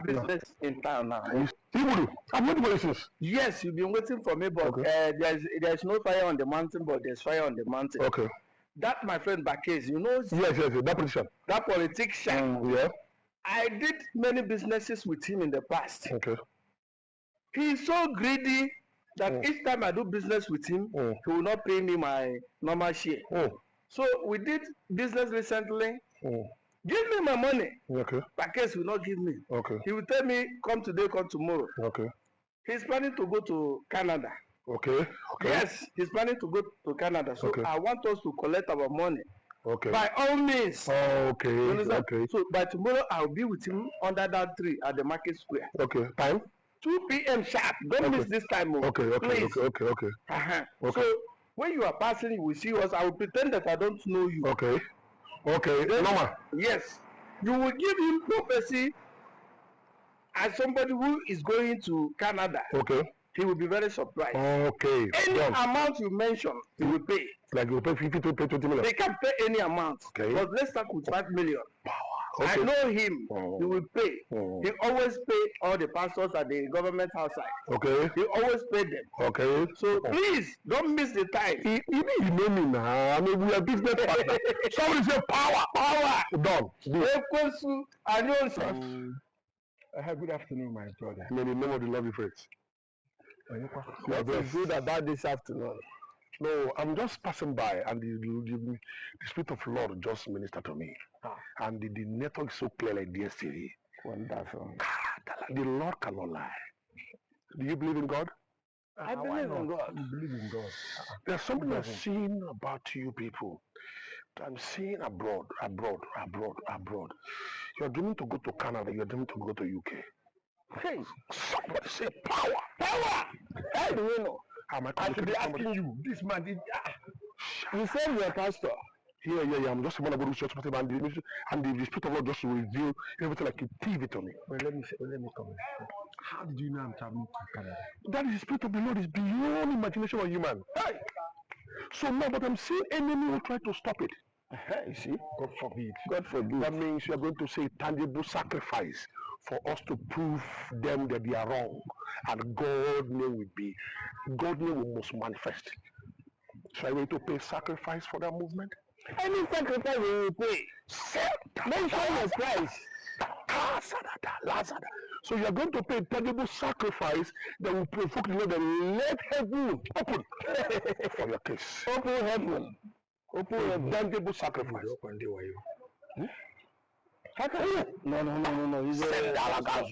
have business in town now. Igbudu, I'm waiting for you since. Yes, you've been waiting for me, but there's no fire on the mountain, but there's fire on the mountain. Okay. That my friend Bakez, you know. Yes, that politician. That politician. Yeah. I did many businesses with him in the past. Okay. He's so greedy that each time I do business with him, he will not pay me my normal share. So we did business recently. Give me my money. Okay. Bakez will not give me. Okay. He will tell me, come today, come tomorrow. Okay. He's planning to go to Canada. Okay. Yes, he's planning to go to Canada. So I want us to collect our money. Okay. By all means. Okay. Okay. So by tomorrow I'll be with him under that tree at the market square. Okay. Time? 2 p.m. sharp. Don't miss this time. Okay. Please. Okay. So when you are passing, you will see us. I will pretend that I don't know you. Okay. Then, Norma. Yes. You will give him prophecy as somebody who is going to Canada. Okay. He will be very surprised. Okay. Any amount you mention, he will pay. Like you will pay 50 to pay 20 million. They can pay any amount. Okay. But let's start with 5 million. Okay. I know him. He will pay. He always pay all the pastors at the government outside. Okay. He always pay them. Okay. So please don't miss the time. You know me now. I mean, we are business partners. Somebody say power. Done. Good afternoon, my brother. May the name of the Lord be praised. What is good about this afternoon? No, I'm just passing by, and the Spirit of the Lord just ministered to me. And the network is so clear like yesterday. Wonderful. The Lord cannot lie. Do you believe in God? I believe in God. You believe in God. There's something I'm seeing about you people. I'm seeing abroad. You're dreaming to go to Canada. You're dreaming to go to UK. Hey, somebody say power. How do you know? I should be asking you. This man did. You said you're a pastor. Yeah. I'm just one of those church, and the Spirit of God just reveal everything like a TV to me. Well, let me comment. How did you know I'm traveling to Canada? That is the Spirit of the Lord is beyond imagination of human. Hey. So now, but I'm seeing enemy will try to stop it. You see, God forbid. God forbid. That means you are going to say tangible sacrifice for us to prove them that they are wrong, and God's name must manifest. So are we going to pay sacrifice for that movement? Any sacrifice we will pay. Mention the price. So you are going to pay tangible sacrifice that will provoke the Lord and let heaven open for your case. Open heaven. Tangible sacrifice. No.